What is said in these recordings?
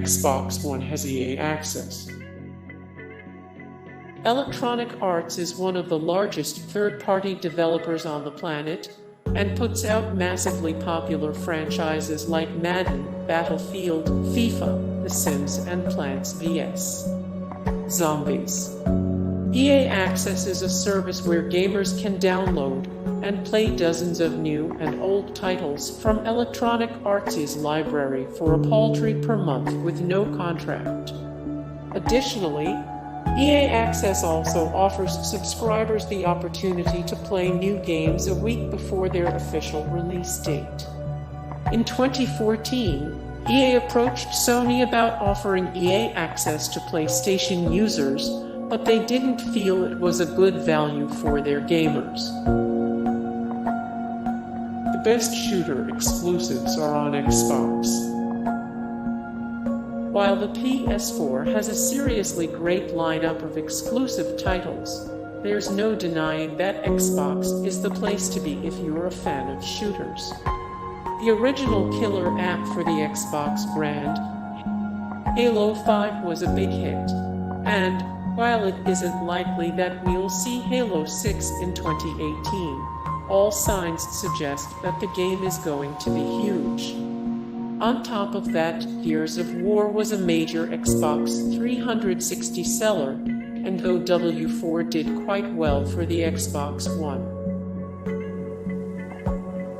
Xbox One has EA access. Electronic Arts is one of the largest third-party developers on the planet and puts out massively popular franchises like Madden, Battlefield, FIFA, The Sims, and Plants vs. Zombies. EA Access is a service where gamers can download and play dozens of new and old titles from Electronic Arts' library for a paltry per month with no contract. Additionally, EA Access also offers subscribers the opportunity to play new games a week before their official release date. In 2014, EA approached Sony about offering EA Access to PlayStation users, but they didn't feel it was a good value for their gamers. The best shooter exclusives are on Xbox. While the PS4 has a seriously great lineup of exclusive titles, there's no denying that Xbox is the place to be if you're a fan of shooters. The original killer app for the Xbox brand, Halo 5, was a big hit, and while it isn't likely that we'll see Halo 6 in 2018, all signs suggest that the game is going to be huge. On top of that, Gears of War was a major Xbox 360 seller, and though W4 did quite well for the Xbox One.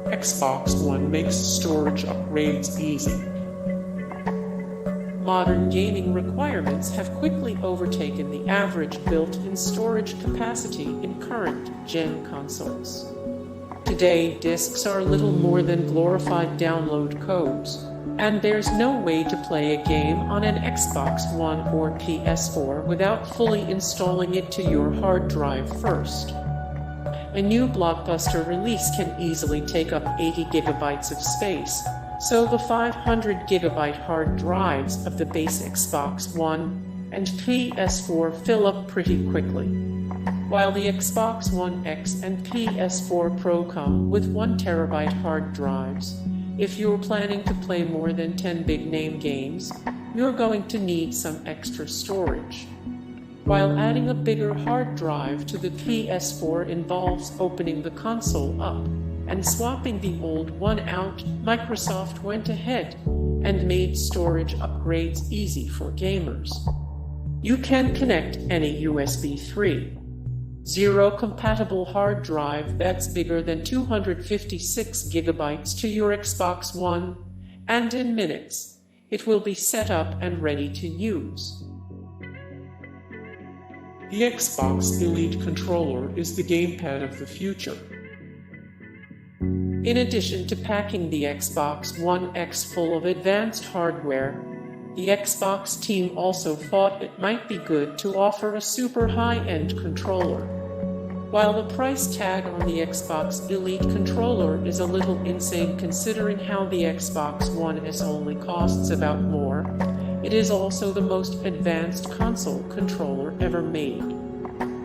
Xbox One makes storage upgrades easy. Modern gaming requirements have quickly overtaken the average built-in storage capacity in current-gen consoles. Today, discs are little more than glorified download codes, and there's no way to play a game on an Xbox One or PS4 without fully installing it to your hard drive first. A new blockbuster release can easily take up 80 gigabytes of space, so the 500 gigabyte hard drives of the base Xbox One and PS4 fill up pretty quickly, while the Xbox One X and PS4 Pro come with 1 terabyte hard drives. If you're planning to play more than 10 big-name games, you're going to need some extra storage. While adding a bigger hard drive to the PS4 involves opening the console up and swapping the old one out, Microsoft went ahead and made storage upgrades easy for gamers. You can connect any USB 3.0 compatible hard drive that's bigger than 256 gigabytes to your Xbox One, and in minutes, it will be set up and ready to use. The Xbox Elite controller is the gamepad of the future. In addition to packing the Xbox One X full of advanced hardware, the Xbox team also thought it might be good to offer a super high-end controller. While the price tag on the Xbox Elite controller is a little insane considering how the Xbox One S only costs about more, it is also the most advanced console controller ever made.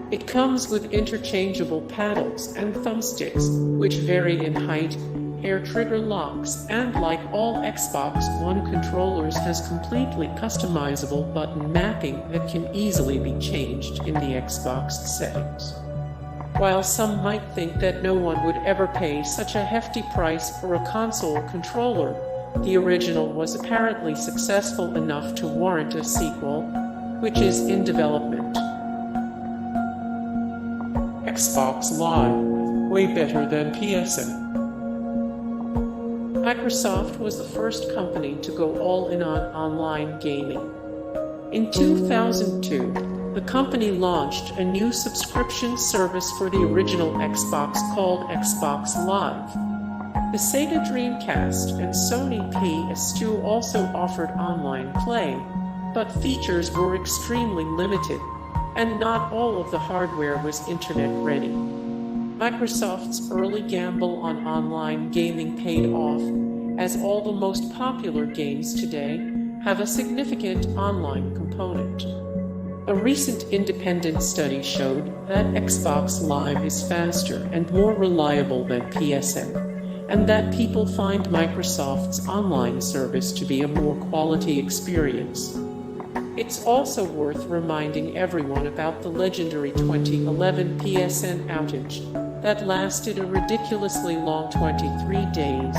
It comes with interchangeable paddles and thumbsticks, which vary in height, hair trigger locks, and like all Xbox One controllers has completely customizable button mapping that can easily be changed in the Xbox settings. While some might think that no one would ever pay such a hefty price for a console controller, the original was apparently successful enough to warrant a sequel, which is in development. Xbox Live, way better than PSN. Microsoft was the first company to go all in on online gaming. In 2002, the company launched a new subscription service for the original Xbox called Xbox Live. The Sega Dreamcast and Sony PS2 also offered online play, but features were extremely limited, and not all of the hardware was internet-ready. Microsoft's early gamble on online gaming paid off, as all the most popular games today have a significant online component. A recent independent study showed that Xbox Live is faster and more reliable than PSN, and that people find Microsoft's online service to be a more quality experience. It's also worth reminding everyone about the legendary 2011 PSN outage that lasted a ridiculously long 23 days,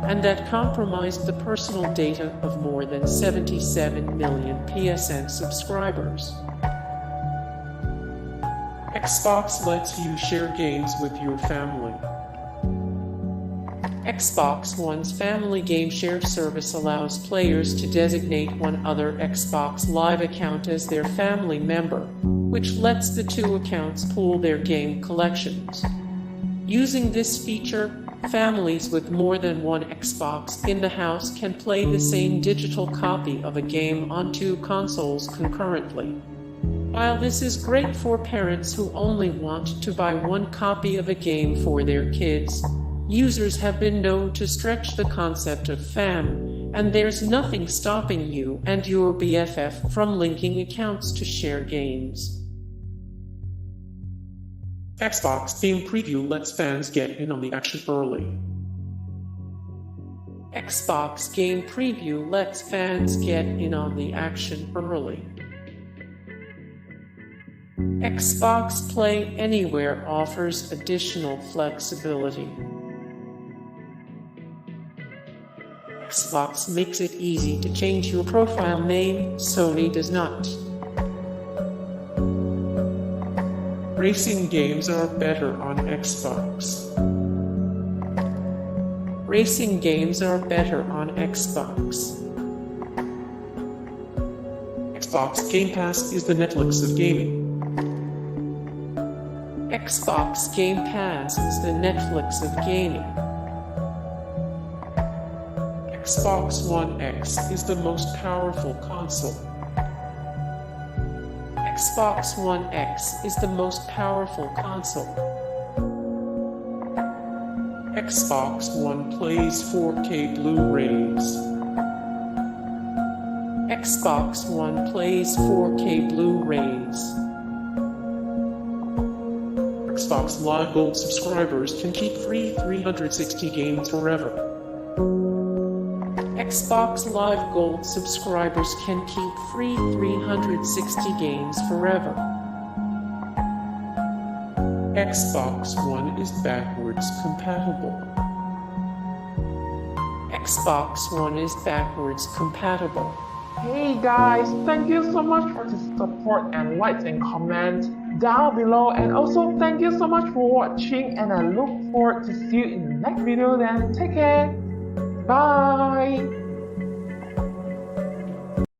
and that compromised the personal data of more than 77 million PSN subscribers. Xbox lets you share games with your family. Xbox One's Family Game Share service allows players to designate one other Xbox Live account as their family member, which lets the two accounts pool their game collections. Using this feature, families with more than one Xbox in the house can play the same digital copy of a game on two consoles concurrently. While this is great for parents who only want to buy one copy of a game for their kids, users have been known to stretch the concept of fam, and there's nothing stopping you and your BFF from linking accounts to share games. Xbox Game Preview lets fans get in on the action early. Xbox Game Preview lets fans get in on the action early. Xbox Play Anywhere offers additional flexibility. Xbox makes it easy to change your profile name, Sony does not. Racing games are better on Xbox. Racing games are better on Xbox. Xbox Game Pass is the Netflix of gaming. Xbox Game Pass is the Netflix of gaming. Xbox One X is the most powerful console. Xbox One X is the most powerful console. Xbox One plays 4K Blu-Rays. Xbox One plays 4K Blu-Rays. Xbox Live Gold subscribers can keep free 360 games forever. Xbox Live Gold subscribers can keep free 360 games forever. Xbox One is backwards compatible. Xbox One is backwards compatible. Hey guys, thank you so much for the support and likes and comments down below, and also thank you so much for watching, and I look forward to see you in the next video. Then take care. Bye.